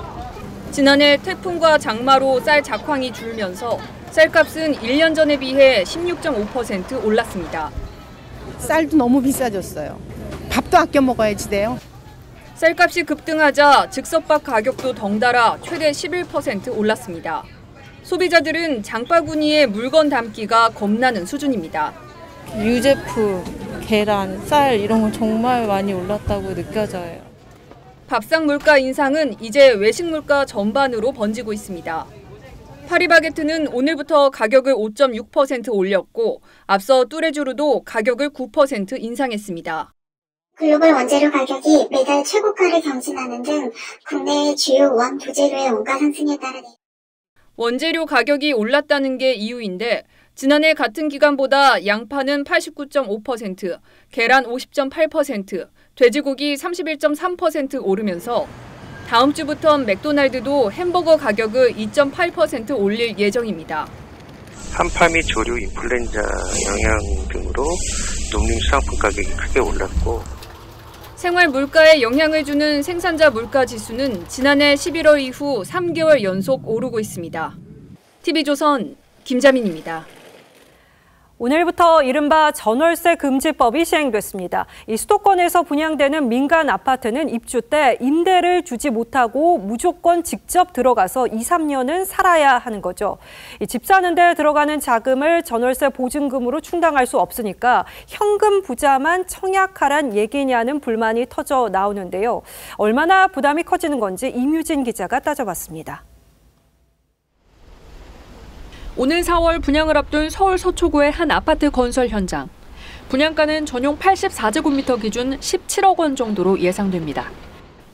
지난해 태풍과 장마로 쌀 작황이 줄면서 쌀값은 1년 전에 비해 16.5% 올랐습니다. 쌀도 너무 비싸졌어요. 밥도 아껴 먹어야지 돼요. 쌀값이 급등하자 즉석밥 가격도 덩달아 최대 11% 올랐습니다. 소비자들은 장바구니에 물건 담기가 겁나는 수준입니다. 유제품, 계란, 쌀 이런 건 정말 많이 올랐다고 느껴져요. 밥상 물가 인상은 이제 외식 물가 전반으로 번지고 있습니다. 파리바게트는 오늘부터 가격을 5.6% 올렸고 앞서 뚜레쥬르도 가격을 9% 인상했습니다. 글로벌 원재료 가격이 매달 최고가를 경신하는 등 국내의 주요 원 부재료의 원가 상승에 따라 원재료 가격이 올랐다는 게 이유인데 지난해 같은 기간보다 양파는 89.5%, 계란 50.8%, 돼지고기 31.3% 오르면서 다음 주부턴 맥도날드도 햄버거 가격을 2.8% 올릴 예정입니다. 한파 및 조류 인플루엔자 영향 등으로 농림수산품 가격이 크게 올랐고 생활 물가에 영향을 주는 생산자 물가 지수는 지난해 11월 이후 3개월 연속 오르고 있습니다. TV조선 김자민입니다. 오늘부터 이른바 전월세 금지법이 시행됐습니다. 이 수도권에서 분양되는 민간 아파트는 입주 때 임대를 주지 못하고 무조건 직접 들어가서 2, 3년은 살아야 하는 거죠. 집 사는 데 들어가는 자금을 전월세 보증금으로 충당할 수 없으니까 현금 부자만 청약하란 얘기냐는 불만이 터져 나오는데요. 얼마나 부담이 커지는 건지 임유진 기자가 따져봤습니다. 오는 4월 분양을 앞둔 서울 서초구의 한 아파트 건설 현장. 분양가는 전용 84제곱미터 기준 17억 원 정도로 예상됩니다.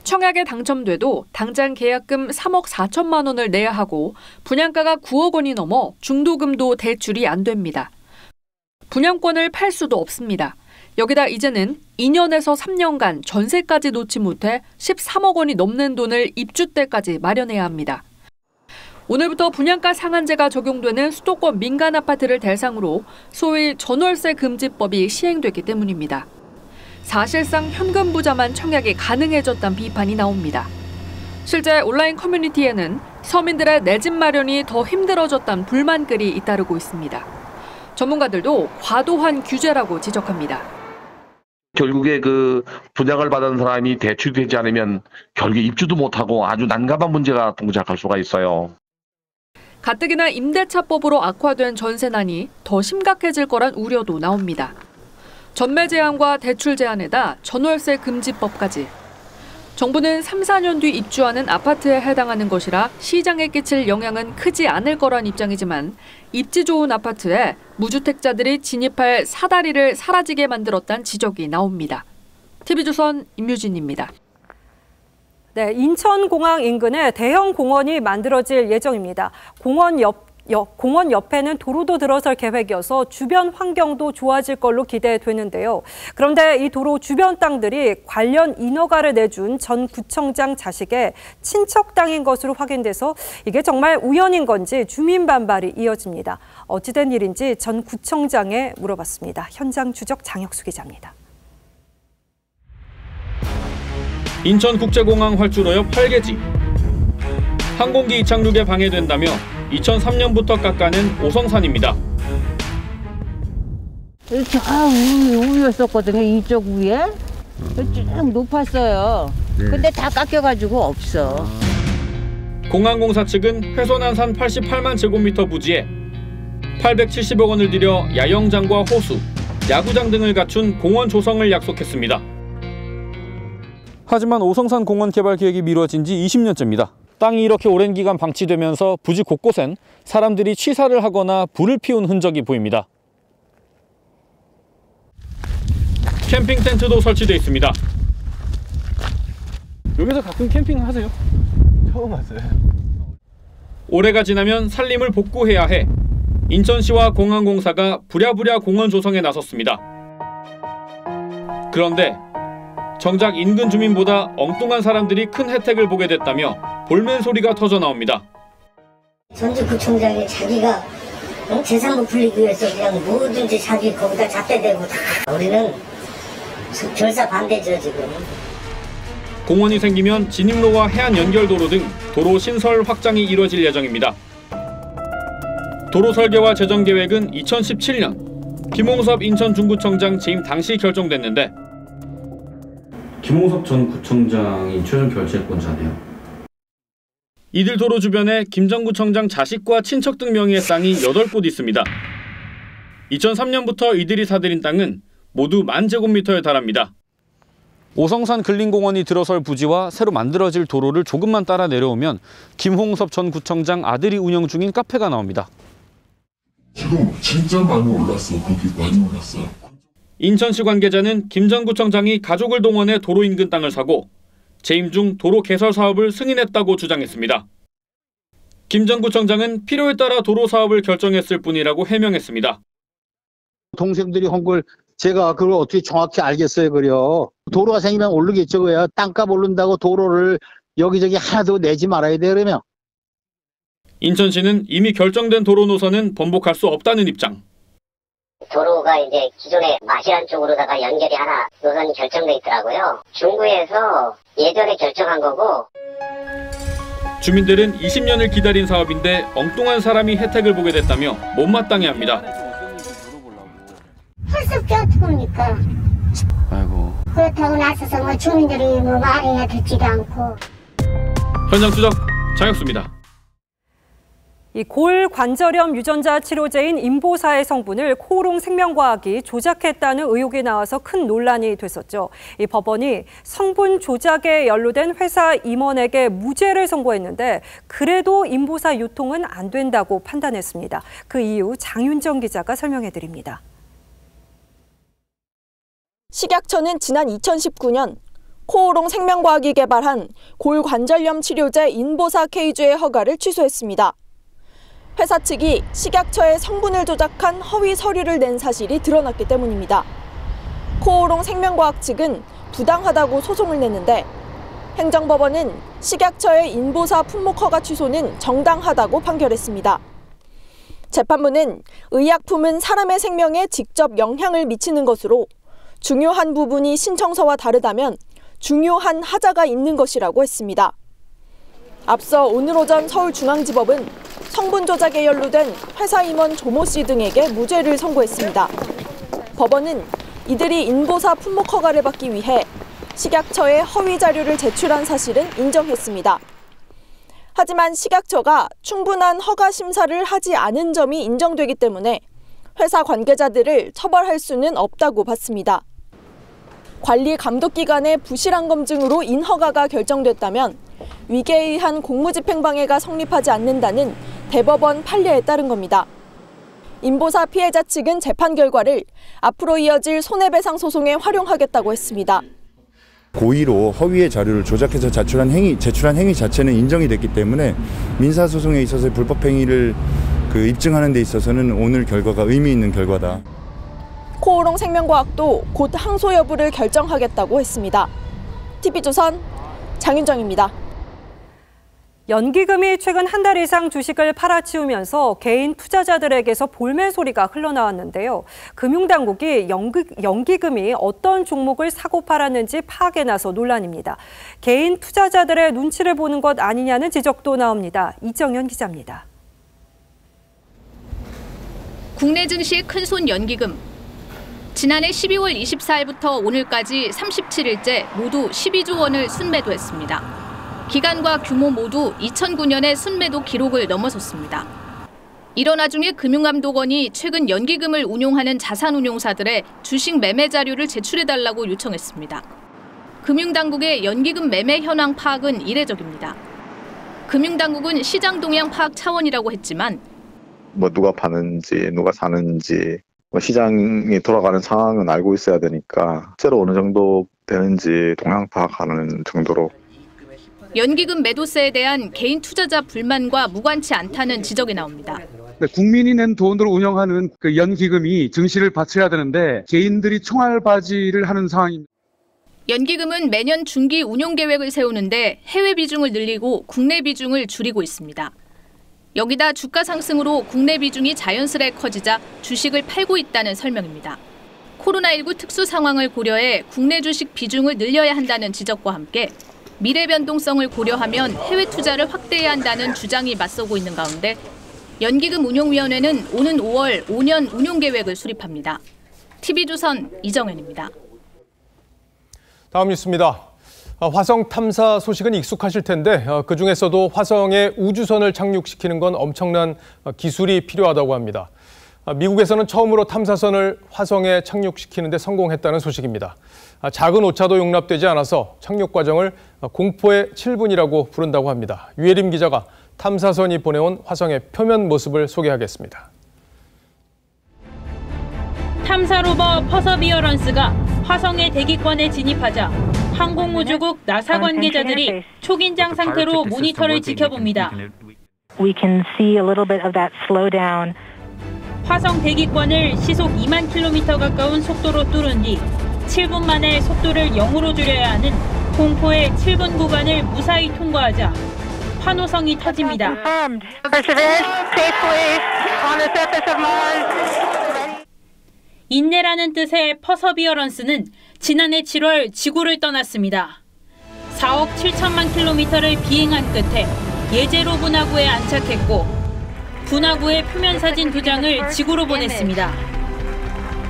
청약에 당첨돼도 당장 계약금 3억 4천만 원을 내야 하고 분양가가 9억 원이 넘어 중도금도 대출이 안 됩니다. 분양권을 팔 수도 없습니다. 여기다 이제는 2년에서 3년간 전세까지 놓지 못해 13억 원이 넘는 돈을 입주 때까지 마련해야 합니다. 오늘부터 분양가 상한제가 적용되는 수도권 민간 아파트를 대상으로 소위 전월세 금지법이 시행됐기 때문입니다. 사실상 현금 부자만 청약이 가능해졌다는 비판이 나옵니다. 실제 온라인 커뮤니티에는 서민들의 내 집 마련이 더 힘들어졌다는 불만글이 잇따르고 있습니다. 전문가들도 과도한 규제라고 지적합니다. 결국에 그 분양을 받은 사람이 대출되지 않으면 결국에 입주도 못하고 아주 난감한 문제가 동작할 수가 있어요. 가뜩이나 임대차법으로 악화된 전세난이 더 심각해질 거란 우려도 나옵니다. 전매 제한과 대출 제한에다 전월세 금지법까지. 정부는 3, 4년 뒤 입주하는 아파트에 해당하는 것이라 시장에 끼칠 영향은 크지 않을 거란 입장이지만 입지 좋은 아파트에 무주택자들이 진입할 사다리를 사라지게 만들었다는 지적이 나옵니다. TV조선 임유진입니다. 네, 인천공항 인근에 대형 공원이 만들어질 예정입니다. 공원 옆에는 도로도 들어설 계획이어서 주변 환경도 좋아질 걸로 기대되는데요. 그런데 이 도로 주변 땅들이 관련 인허가를 내준 전 구청장 자식의 친척 땅인 것으로 확인돼서 이게 정말 우연인 건지 주민 반발이 이어집니다. 어찌된 일인지 전 구청장에 물어봤습니다. 현장 추적 장혁수 기자입니다. 인천국제공항 활주로역 8개지. 항공기 이착륙에 방해된다며 2003년부터 깎아낸 오성산입니다. 저 우였었거든요. 이쪽 위에 쭉 높았어요. 근데 다 깎여가지고 없어. 공항공사 측은 훼손한 산 88만 제곱미터 부지에 870억 원을 들여 야영장과 호수, 야구장 등을 갖춘 공원 조성을 약속했습니다. 하지만 오성산 공원 개발 계획이 미뤄진 지 20년째입니다. 땅이 이렇게 오랜 기간 방치되면서 부지 곳곳엔 사람들이 취사를 하거나 불을 피운 흔적이 보입니다. 캠핑 텐트도 설치돼 있습니다. 여기서 가끔 캠핑 하세요? 처음 왔어요. 올해가 지나면 산림을 복구해야 해 인천시와 공항공사가 부랴부랴 공원 조성에 나섰습니다. 그런데 정작 인근 주민보다 엉뚱한 사람들이 큰 혜택을 보게 됐다며 볼멘 소리가 터져 나옵니다. 전주구청장이 자기가 재산부 불리기 위해서 그냥 뭐든지 자기 거기다 잣대대고 다. 우리는 결사 반대죠 지금. 공원이 생기면 진입로와 해안 연결도로 등 도로 신설 확장이 이뤄질 예정입니다. 도로 설계와 재정 계획은 2017년 김홍섭 인천 중구청장 재임 당시 결정됐는데 김홍섭 전 구청장이 최종 결재권자네요. 이들 도로 주변에 김 전 구청장 자식과 친척 등 명의의 땅이 8곳 있습니다. 2003년부터 이들이 사들인 땅은 모두 10,000제곱미터에 달합니다. 오성산 근린공원이 들어설 부지와 새로 만들어질 도로를 조금만 따라 내려오면 김홍섭 전 구청장 아들이 운영 중인 카페가 나옵니다. 지금 진짜 많이 올랐어. 거기 많이 올랐어. 인천시 관계자는 김 전 구청장이 가족을 동원해 도로 인근 땅을 사고 재임 중 도로 개설 사업을 승인했다고 주장했습니다. 김 전 구청장은 필요에 따라 도로 사업을 결정했을 뿐이라고 해명했습니다. 동생들이 한 걸 제가 그걸 어떻게 정확히 알겠어요, 그려. 도로가 생기면 오르겠죠, 그야. 땅값 오른다고 도로를 여기저기 하나도 내지 말아야 돼, 그러면. 인천시는 이미 결정된 도로 노선은 번복할 수 없다는 입장. 도로가 이제 기존의 마시안 쪽으로다가 연결이 하나 노선이 결정돼 있더라고요. 중구에서 예전에 결정한 거고. 주민들은 20년을 기다린 사업인데 엉뚱한 사람이 혜택을 보게 됐다며 못마땅해합니다. 할 수 없게 어떡합니까? 아이고. 그렇다고 나서서 뭐 주민들이 뭐 말이나 듣지도 않고. 현장 추적 장혁수입니다. 이 골관절염 유전자 치료제인 인보사의 성분을 코오롱 생명과학이 조작했다는 의혹이 나와서 큰 논란이 됐었죠. 이 법원이 성분 조작에 연루된 회사 임원에게 무죄를 선고했는데 그래도 인보사 유통은 안 된다고 판단했습니다. 그 이유 장윤정 기자가 설명해 드립니다. 식약처는 지난 2019년 코오롱 생명과학이 개발한 골관절염 치료제 인보사 K주의 허가를 취소했습니다. 회사 측이 식약처에 성분을 조작한 허위 서류를 낸 사실이 드러났기 때문입니다. 코오롱 생명과학 측은 부당하다고 소송을 냈는데 행정법원은 식약처의 인보사 품목 허가 취소는 정당하다고 판결했습니다. 재판부는 의약품은 사람의 생명에 직접 영향을 미치는 것으로 중요한 부분이 신청서와 다르다면 중요한 하자가 있는 것이라고 했습니다. 앞서 오늘 오전 서울중앙지법은 성분 조작에 연루된 회사 임원 조모 씨 등에게 무죄를 선고했습니다. 법원은 이들이 인보사 품목 허가를 받기 위해 식약처에 허위 자료를 제출한 사실은 인정했습니다. 하지만 식약처가 충분한 허가 심사를 하지 않은 점이 인정되기 때문에 회사 관계자들을 처벌할 수는 없다고 봤습니다. 관리 감독기관의 부실한 검증으로 인허가가 결정됐다면 위계에 의한 공무집행방해가 성립하지 않는다는 대법원 판례에 따른 겁니다. 인보사 피해자 측은 재판 결과를 앞으로 이어질 손해배상 소송에 활용하겠다고 했습니다. 고의로 허위의 자료를 조작해서 제출한 행위 자체는 인정이 됐기 때문에 민사소송에 있어서의 불법 행위를 입증하는 데 있어서는 오늘 결과가 의미 있는 결과다. 코오롱 생명과학도 곧 항소 여부를 결정하겠다고 했습니다. TV조선 장윤정입니다. 연기금이 최근 한 달 이상 주식을 팔아치우면서 개인 투자자들에게서 볼멘 소리가 흘러나왔는데요. 금융당국이 연기금이 어떤 종목을 사고 팔았는지 파악에 나서 논란입니다. 개인 투자자들의 눈치를 보는 것 아니냐는 지적도 나옵니다. 이정현 기자입니다. 국내 증시 큰손 연기금. 지난해 12월 24일부터 오늘까지 37일째 모두 12조 원을 순매도했습니다. 기간과 규모 모두 2009년의 순매도 기록을 넘어섰습니다. 이런 와중에 금융감독원이 최근 연기금을 운용하는 자산운용사들의 주식 매매 자료를 제출해달라고 요청했습니다. 금융당국의 연기금 매매 현황 파악은 이례적입니다. 금융당국은 시장 동향 파악 차원이라고 했지만 누가 파는지 누가 사는지 시장이 돌아가는 상황은 알고 있어야 되니까 실제로 어느 정도 되는지 동향 파악하는 정도로 연기금 매도세에 대한 개인 투자자 불만과 무관치 않다는 지적이 나옵니다. 국민이 낸 돈으로 운영하는 그 연기금이 증시를 받쳐야 되는데 개인들이 총알바지를 하는 상황입니다. 연기금은 매년 중기 운용 계획을 세우는데 해외 비중을 늘리고 국내 비중을 줄이고 있습니다. 여기다 주가 상승으로 국내 비중이 자연스레 커지자 주식을 팔고 있다는 설명입니다. 코로나19 특수 상황을 고려해 국내 주식 비중을 늘려야 한다는 지적과 함께 미래 변동성을 고려하면 해외 투자를 확대해야 한다는 주장이 맞서고 있는 가운데 연기금 운용위원회는 오는 5월 5년 운용 계획을 수립합니다. TV조선 이정현입니다. 다음 뉴스입니다. 화성 탐사 소식은 익숙하실 텐데 그중에서도 화성에 우주선을 착륙시키는 건 엄청난 기술이 필요하다고 합니다. 미국에서는 처음으로 탐사선을 화성에 착륙시키는 데 성공했다는 소식입니다. 작은 오차도 용납되지 않아서 착륙 과정을 공포의 7분이라고 부른다고 합니다. 유혜림 기자가 탐사선이 보내온 화성의 표면 모습을 소개하겠습니다. 탐사 로버 퍼서비어런스가 화성의 대기권에 진입하자 항공우주국 나사 관계자들이 초긴장 상태로 모니터를 지켜봅니다. We can see a little bit of that slowdown. 화성 대기권을 시속 2만 킬로미터 가까운 속도로 뚫은 뒤 7분 만에 속도를 0으로 줄여야 하는 공포의 7분 구간을 무사히 통과하자 환호성이 터집니다. 인내라는 뜻의 퍼서비어런스는 지난해 7월 지구를 떠났습니다. 4억 7천만 킬로미터를 비행한 끝에 예제로 분화구에 안착했고 분화구의 표면 사진 2장을 지구로 보냈습니다.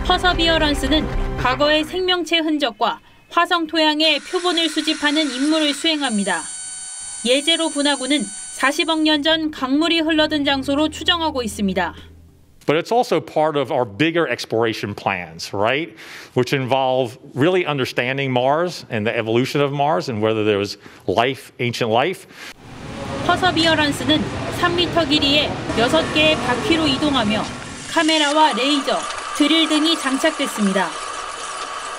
퍼서비어런스는 과거의 생명체 흔적과 화성 토양의 표본을 수집하는 임무를 수행합니다. 예제로 분화구는 40억 년 전 강물이 흘러든 장소로 추정하고 있습니다. But it's also part of our bigger exploration plans, right? Which involve really understanding Mars and the evolution of Mars and whether there was life, ancient life. 퍼서비어런스는 3m 길이의 6개의 바퀴로 이동하며 카메라와 레이저, 드릴 등이 장착됐습니다.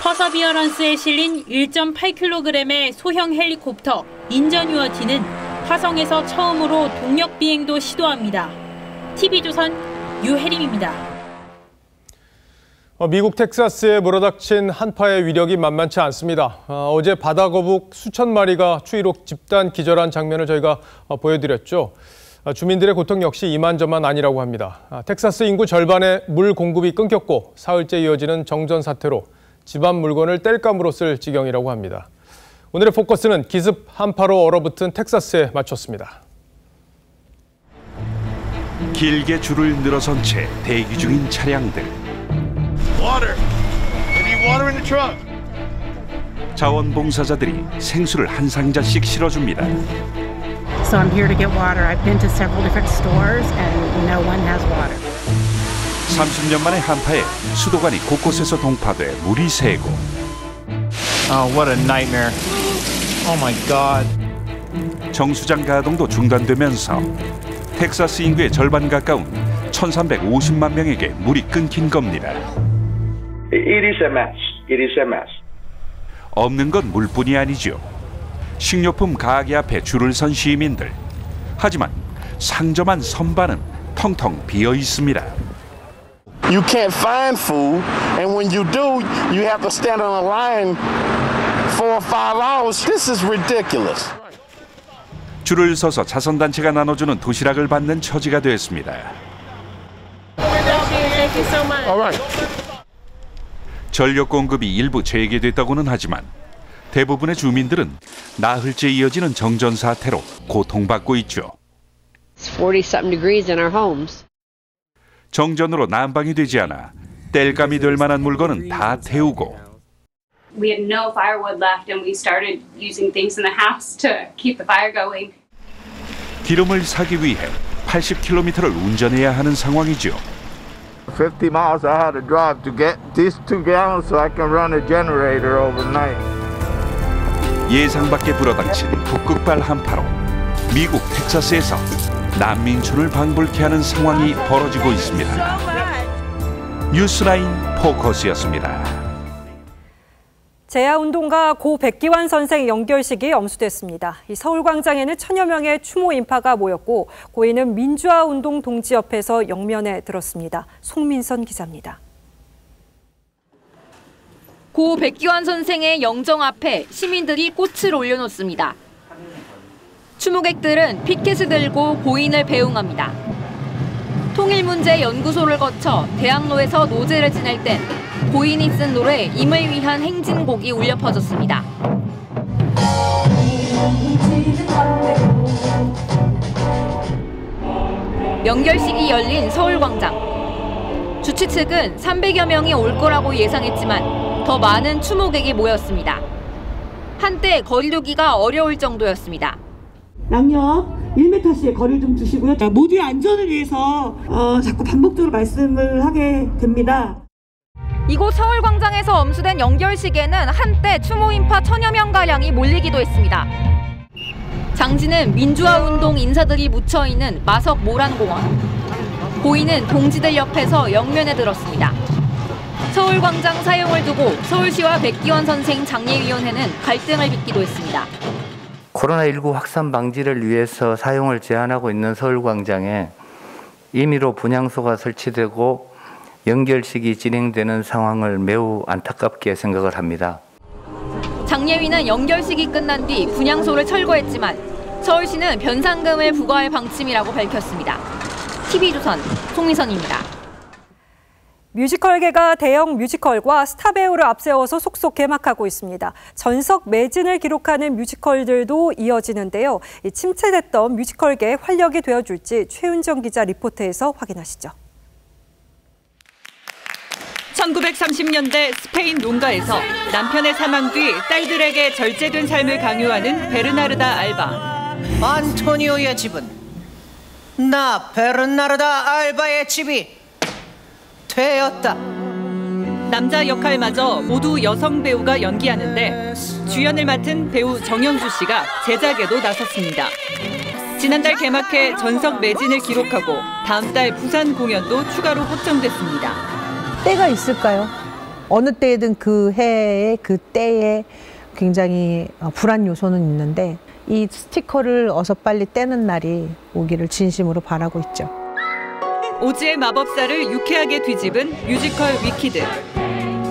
퍼서비어런스에 실린 1.8kg의 소형 헬리콥터 인저뉴어티는 화성에서 처음으로 동력 비행도 시도합니다. TV조선 유혜림입니다. 미국 텍사스에 몰아닥친 한파의 위력이 만만치 않습니다. 어제 바다거북 수천 마리가 추위로 집단 기절한 장면을 저희가 보여드렸죠. 주민들의 고통 역시 이만저만 아니라고 합니다. 텍사스 인구 절반의 물 공급이 끊겼고 사흘째 이어지는 정전 사태로 집안 물건을 땔감으로 쓸 지경이라고 합니다. 오늘의 포커스는 기습 한파로 얼어붙은 텍사스에 맞췄습니다. 길게 줄을 늘어선 채 대기 중인 차량들. Water. We need water in the truck. 자원봉사자들이 생수를 한 상자씩 실어줍니다. So I'm here to get water. I've been to several different stores and no one has water. 30년 만의 한파에 수도관이 곳곳에서 동파돼 물이 새고. Oh, what a nightmare. Oh my God. 정수장 가동도 중단되면서 텍사스 인구의 절반 가까운 1,350만 명에게 물이 끊긴 겁니다. It is a mess. It is a mess. 없는 건 물뿐이 아니죠. 식료품 가게 앞에 줄을 선 시민들. 하지만 상점한 선반은 텅텅 비어 있습니다. You can't find food, and when you do, you have to stand on a line 4 or 5 hours. This is ridiculous. 줄을 서서 자선단체가 나눠주는 도시락을 받는 처지가 됐습니다. 전력 공급이 일부 재개됐다고는 하지만 대부분의 주민들은 나흘째 이어지는 정전 사태로 고통받고 있죠. 40-something degrees in our homes. 정전으로 난방이 되지 않아 땔감이 될 만한 물건은 다 태우고 We had no firewood left and we started using things in the house to keep the fire going. 기름을 사기 위해 80km를 운전해야 하는 상황이죠. 50 miles I had to drive to get these 2 gallons so I can run a generator overnight. 예상 밖에 불어닥친 북극발 한파로 미국 텍사스에서 난민촌을 방불케 하는 상황이 벌어지고 있습니다. 뉴스라인 포커스였습니다. 재야운동가 고 백기환 선생 영결식이 엄수됐습니다. 이 서울광장에는 1000여 명의 추모 인파가 모였고 고인은 민주화운동 동지 옆에서 영면에 들었습니다. 송민선 기자입니다. 고 백기환 선생의 영정 앞에 시민들이 꽃을 올려놓습니다. 추모객들은 피켓을 들고 고인을 배웅합니다. 통일문제연구소를 거쳐 대학로에서 노제를 지낼 땐 고인이 쓴 노래 임을 위한 행진곡이 울려 퍼졌습니다. 영결식이 열린 서울광장. 주최 측은 300여 명이 올 거라고 예상했지만 더 많은 추모객이 모였습니다. 한때 거리두기가 어려울 정도였습니다. 양옆 1m씩의 거리를 좀 두시고요. 모두의 안전을 위해서 자꾸 반복적으로 말씀을 하게 됩니다. 이곳 서울광장에서 엄수된 영결식에는 한때 추모 인파 1000여 명가량이 몰리기도 했습니다. 장지는 민주화운동 인사들이 묻혀있는 마석 모란공원. 고인은 동지들 옆에서 영면에 들었습니다. 서울광장 사용을 두고 서울시와 백기환 선생 장례위원회는 갈등을 빚기도 했습니다. 코로나19 확산 방지를 위해서 사용을 제한하고 있는 서울광장에 임의로 분향소가 설치되고 영결식이 진행되는 상황을 매우 안타깝게 생각을 합니다. 장례위는 영결식이 끝난 뒤 분향소를 철거했지만 서울시는 변상금을 부과할 방침이라고 밝혔습니다. TV조선 송미선입니다. 뮤지컬계가 대형 뮤지컬과 스타 배우를 앞세워서 속속 개막하고 있습니다. 전석 매진을 기록하는 뮤지컬들도 이어지는데요. 침체됐던 뮤지컬계의 활력이 되어줄지 최은정 기자 리포트에서 확인하시죠. 1930년대 스페인 롱가에서 남편의 사망 뒤 딸들에게 절제된 삶을 강요하는 베르나르다 알바. 안토니오의 집은 나 베르나르다 알바의 집이 되었다. 남자 역할마저 모두 여성 배우가 연기하는데 주연을 맡은 배우 정영주 씨가 제작에도 나섰습니다. 지난달 개막해 전석 매진을 기록하고 다음 달 부산 공연도 추가로 확정됐습니다. 때가 있을까요? 어느 때든 그 해에 그 때에 굉장히 불안 요소는 있는데 이 스티커를 어서 빨리 떼는 날이 오기를 진심으로 바라고 있죠. 오즈의 마법사를 유쾌하게 뒤집은 뮤지컬 위키드.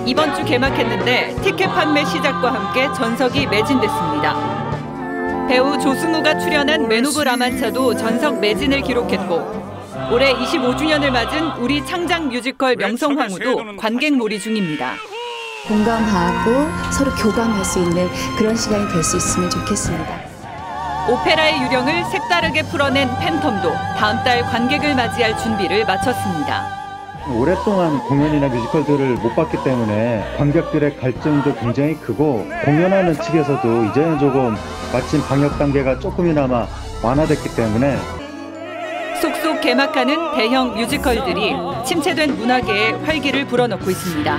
이번 주 개막했는데 티켓 판매 시작과 함께 전석이 매진됐습니다. 배우 조승우가 출연한 맨 오브 라만차도 전석 매진을 기록했고 올해 25주년을 맞은 우리 창작 뮤지컬 명성황후도 관객 몰이 중입니다. 공감하고 서로 교감할 수 있는 그런 시간이 될 수 있으면 좋겠습니다. 오페라의 유령을 색다르게 풀어낸 팬텀도 다음 달 관객을 맞이할 준비를 마쳤습니다. 오랫동안 공연이나 뮤지컬들을 못 봤기 때문에 관객들의 갈증도 굉장히 크고 공연하는 측에서도 이제는 조금 마침 방역 단계가 조금이나마 완화됐기 때문에 속속 개막하는 대형 뮤지컬들이 침체된 문화계에 활기를 불어넣고 있습니다.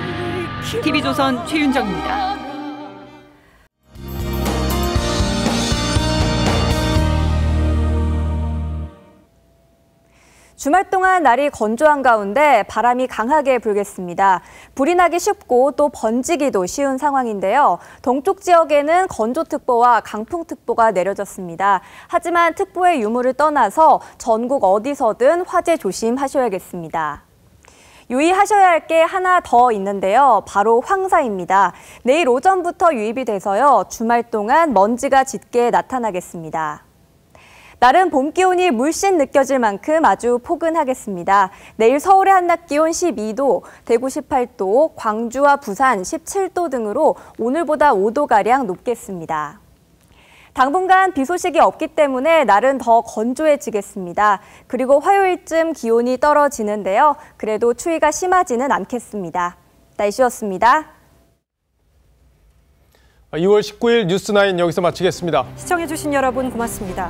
TV조선 최윤정입니다. 주말 동안 날이 건조한 가운데 바람이 강하게 불겠습니다. 불이 나기 쉽고 또 번지기도 쉬운 상황인데요. 동쪽 지역에는 건조특보와 강풍특보가 내려졌습니다. 하지만 특보의 유무를 떠나서 전국 어디서든 화재 조심하셔야겠습니다. 유의하셔야 할 게 하나 더 있는데요. 바로 황사입니다. 내일 오전부터 유입이 돼서요. 주말 동안 먼지가 짙게 나타나겠습니다. 날은 봄 기온이 물씬 느껴질 만큼 아주 포근하겠습니다. 내일 서울의 한낮 기온 12도, 대구 18도, 광주와 부산 17도 등으로 오늘보다 5도가량 높겠습니다. 당분간 비 소식이 없기 때문에 날은 더 건조해지겠습니다. 그리고 화요일쯤 기온이 떨어지는데요. 그래도 추위가 심하지는 않겠습니다. 날씨였습니다. 2월 19일 뉴스9 여기서 마치겠습니다. 시청해주신 여러분 고맙습니다.